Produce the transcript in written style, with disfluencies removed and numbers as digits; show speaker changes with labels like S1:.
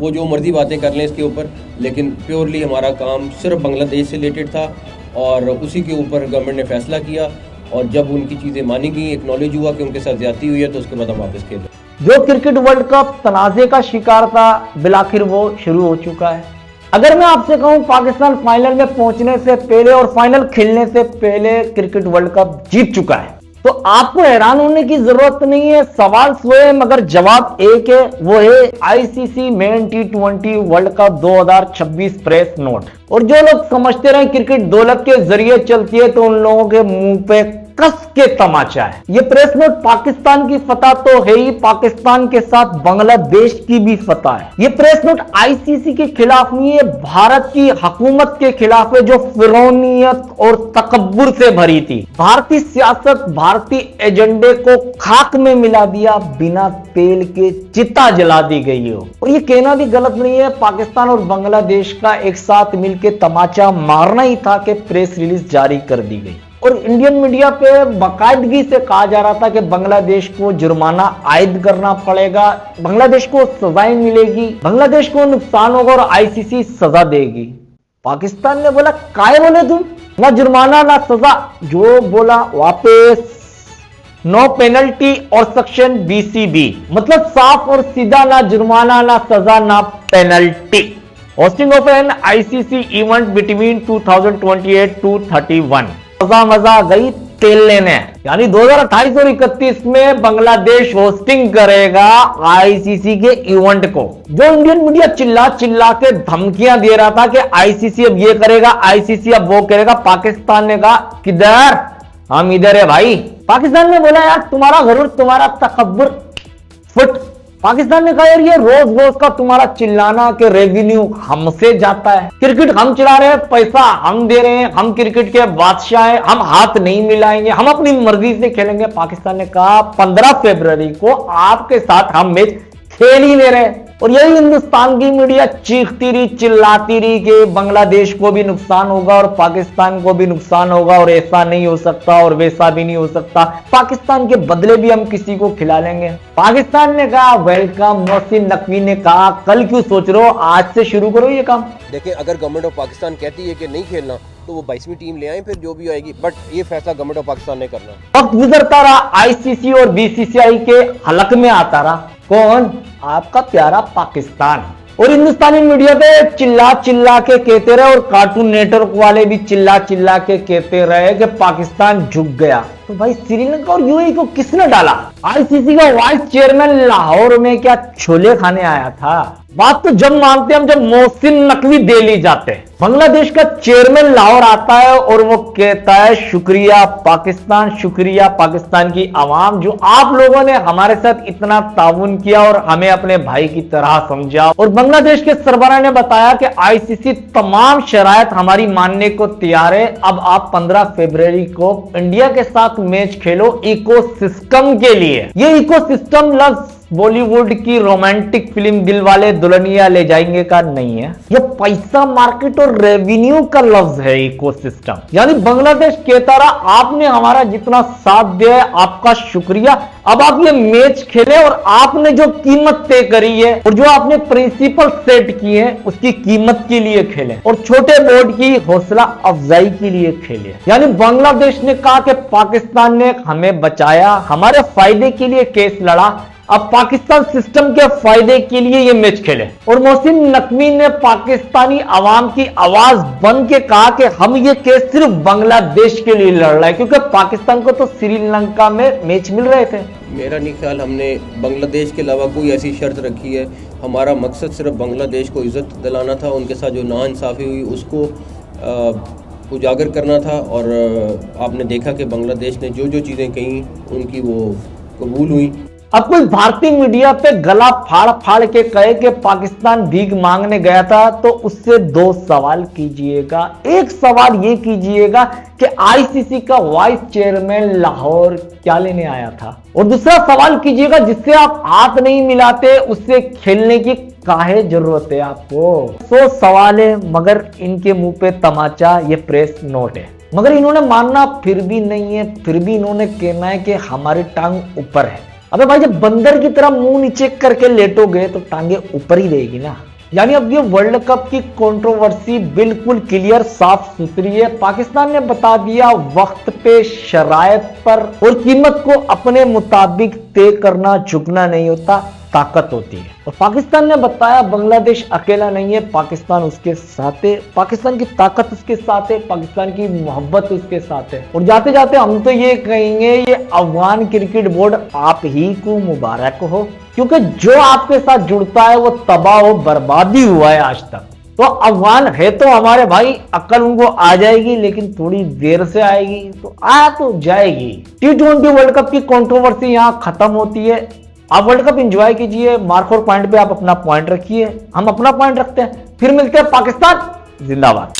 S1: वो जो मर्जी बातें कर लें इसके ऊपर, लेकिन प्योरली हमारा काम सिर्फ बांग्लादेश से रिलेटेड था और उसी के ऊपर गवर्नमेंट ने फैसला किया। और जब उनकी चीज़ें मानी गई, एक्नॉलेज हुआ कि उनके साथ ज्यादती हुई है, तो उसके बाद हम वापस खेले।
S2: जो क्रिकेट वर्ल्ड कप तनाज़े का शिकार था, बिलाखिर वो शुरू हो चुका है। अगर मैं आपसे कहूं पाकिस्तान फाइनल में पहुंचने से पहले और फाइनल खेलने से पहले क्रिकेट वर्ल्ड कप जीत चुका है, तो आपको हैरान होने की जरूरत नहीं है। सवाल स्वयं मगर जवाब एक है, वो है आईसीसी मेन टी20 वर्ल्ड कप 2026 प्रेस नोट। और जो लोग समझते रहे क्रिकेट दौलत के जरिए चलती है, तो उन लोगों के मुंह पे कस के तमाचा है। ये प्रेस नोट पाकिस्तान की फतह तो है ही, पाकिस्तान के साथ बांग्लादेश की भी फतह है। ये प्रेस नोट आईसीसी के खिलाफ नहीं है, भारत की हुकूमत के खिलाफ है, जो फिरौनियत और तकब्बुर से भरी थी। भारतीय सियासत, भारतीय एजेंडे को खाक में मिला दिया, बिना तेल के चिता जला दी गई हो। और ये कहना भी गलत नहीं है, पाकिस्तान और बांग्लादेश का एक साथ मिलकर तमाचा मारना ही था कि प्रेस रिलीज जारी कर दी गई। और इंडियन मीडिया पे बाकायदगी से कहा जा रहा था कि बांग्लादेश को जुर्माना आयद करना पड़ेगा, बांग्लादेश को सजाएं मिलेगी, बांग्लादेश को नुकसान होगा और आईसीसी सजा देगी। पाकिस्तान ने बोला काहे बोले तुम, ना जुर्माना ना सजा, जो बोला वापस, नो पेनल्टी और सेक्शन बीसीबी, मतलब साफ और सीधा, ना जुर्माना ना सजा ना penalty. Hosting of an ICC event between 2028 to 31। मजा गई तेल लेने, यानी 2028 और 31 में बांग्लादेश होस्टिंग करेगा आईसीसी के इवेंट को। जो इंडियन मीडिया चिल्ला चिल्ला के धमकियां दे रहा था कि आईसीसी अब ये करेगा, आईसीसी अब वो करेगा, पाकिस्तान ने कहा किधर, हम इधर है भाई। पाकिस्तान ने बोला यार तुम्हारा गरूर, तुम्हारा तकब्बुर फुट। पाकिस्तान ने कहा यार ये रोज रोज का तुम्हारा चिल्लाना के रेवेन्यू हमसे जाता है, क्रिकेट हम चला रहे हैं, पैसा हम दे रहे हैं, हम क्रिकेट के बादशाह हैं, हम हाथ नहीं मिलाएंगे, हम अपनी मर्जी से खेलेंगे। पाकिस्तान ने कहा 15 फरवरी को आपके साथ हम मैच खेल ही ले रहे हैं। और यही हिंदुस्तान की मीडिया चीखती रही, चिल्लाती रही कि बांग्लादेश को भी नुकसान होगा और पाकिस्तान को भी नुकसान होगा और ऐसा नहीं हो सकता और वैसा भी नहीं हो सकता, पाकिस्तान के बदले भी हम किसी को खिला लेंगे। पाकिस्तान ने कहा वेलकम, मोहसिन नकवी ने कहा कल क्यों सोच रहे हो, आज से शुरू करो ये काम।
S1: देखिए अगर गवर्नमेंट ऑफ पाकिस्तान कहती है कि नहीं खेलना, तो वो 22वीं टीम ले आए, फिर जो भी आएगी, बट ये फैसला गवर्नमेंट ऑफ पाकिस्तान ने करना।
S2: वक्त गुजरता रहा, आईसीसी और बीसीसीआई के हलक में आता रहा कौन, आपका प्यारा पाकिस्तान। और हिंदुस्तानी मीडिया पे चिल्ला चिल्ला के कहते रहे और कार्टून नेटवर्क वाले भी चिल्ला चिल्ला के कहते रहे कि पाकिस्तान झुक गया। तो भाई श्रीलंका और यूएई को किसने डाला? आईसीसी का वाइस चेयरमैन लाहौर में क्या छोले खाने आया था? बात तो जब मानते हम जब मोहसिन नकवी दिल्ली जाते हैं। बांग्लादेश का चेयरमैन लाहौर आता है और वो कहता है शुक्रिया पाकिस्तान, शुक्रिया पाकिस्तान की आवाम, जो आप लोगों ने हमारे साथ इतना ताउन किया और हमें अपने भाई की तरह समझा। और बांग्लादेश के सरबराह ने बताया कि आईसीसी तमाम शराइत हमारी मानने को तैयार है, अब आप 15 फरवरी को इंडिया के साथ मैच खेलो इकोसिस्टम के लिए। ये इकोसिस्टम लफ्ज बॉलीवुड की रोमांटिक फिल्म दिलवाले दुल्हनिया ले जाएंगे का नहीं है, ये पैसा मार्केट और रेवेन्यू का लफ्ज है इकोसिस्टम। यानी बांग्लादेश कहता रहा आपने हमारा जितना साथ दिया है आपका शुक्रिया, अब आप ये मैच खेले और आपने जो कीमत तय करी है और जो आपने प्रिंसिपल सेट किए हैं उसकी कीमत के लिए खेले और छोटे बोर्ड की हौसला अफजाई के लिए खेले। यानी बांग्लादेश ने कहा कि पाकिस्तान ने हमें बचाया, हमारे फायदे के लिए केस लड़ा, अब पाकिस्तान सिस्टम के फायदे के लिए ये मैच खेले। और मोहसिन नकवी ने पाकिस्तानी आवाम की आवाज बन के कहा कि हम ये केस सिर्फ बांग्लादेश के लिए लड़ रहे हैं, क्योंकि पाकिस्तान को तो श्रीलंका में मैच मिल रहे थे।
S1: मेरा नहीं ख्याल हमने बांग्लादेश के अलावा कोई ऐसी शर्त रखी है। हमारा मकसद सिर्फ बांग्लादेश को इज्जत दिलाना था, उनके साथ जो नाइंसाफ़ी हुई उसको उजागर करना था। और आपने देखा कि बांग्लादेश ने जो जो चीज़ें कहीं उनकी वो कबूल हुई।
S2: अब कोई भारतीय मीडिया पे गला फाड़ फाड़ के कहे कि पाकिस्तान भीख मांगने गया था, तो उससे दो सवाल कीजिएगा। एक सवाल ये कीजिएगा कि आईसीसी का वाइस चेयरमैन लाहौर क्या लेने आया था, और दूसरा सवाल कीजिएगा जिससे आप हाथ नहीं मिलाते उससे खेलने की काहे जरूरत है आपको। 100 सवाल है मगर इनके मुंह पे तमाचा, ये प्रेस नोट है। मगर इन्होंने मानना फिर भी नहीं है, फिर भी इन्होंने कहना है कि हमारी टांग ऊपर है। अबे भाई जब बंदर की तरह मुंह नीचे करके लेटोगे तो टांगे ऊपर ही रहेगी ना। यानी अब ये वर्ल्ड कप की कंट्रोवर्सी बिल्कुल क्लियर साफ सुथरी है। पाकिस्तान ने बता दिया वक्त पे, शरायत पर और कीमत को अपने मुताबिक तय करना झुकना नहीं होता, ताकत होती है। और पाकिस्तान ने बताया बांग्लादेश अकेला नहीं है, पाकिस्तान उसके साथ है, पाकिस्तान की ताकत उसके साथ है, पाकिस्तान की मोहब्बत उसके साथ है। और जाते जाते हम तो ये कहेंगे ये अफगान क्रिकेट बोर्ड आप ही को मुबारक हो, क्योंकि जो आपके साथ जुड़ता है वो तबाह हो बर्बादी हुआ है आज तक। तो अफगान है तो हमारे भाई, अकल उनको आ जाएगी लेकिन थोड़ी देर से आएगी, तो आ तो जाएगी। T20 वर्ल्ड कप की कंट्रोवर्सी यहां खत्म होती है। आप वर्ल्ड कप एंजॉय कीजिए, मार्क और पॉइंट पे आप अपना पॉइंट रखिए, हम अपना पॉइंट रखते हैं। फिर मिलते हैं। पाकिस्तान जिंदाबाद।